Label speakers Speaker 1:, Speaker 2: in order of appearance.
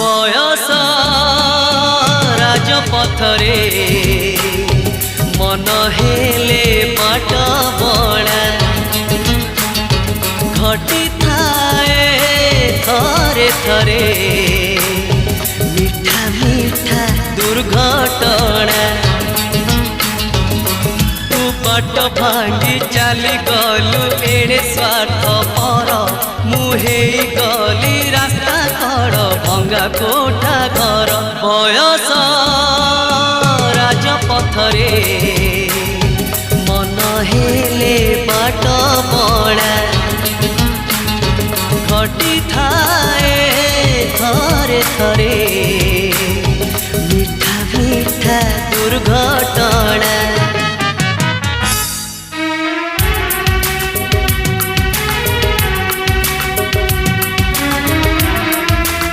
Speaker 1: बयस राजपथरे मन हेले बाट बड़ा घटी थाए थरे थरे मीठा मीठा दुर्घटना तू बाट भांगी चली गलु एड़े स्वार्थ पर मुहे गली रास्ता कड़ भंगा कोठा घर बयस राजपथरे मन हेले बाट बड़ा घटी थाए थरे थरे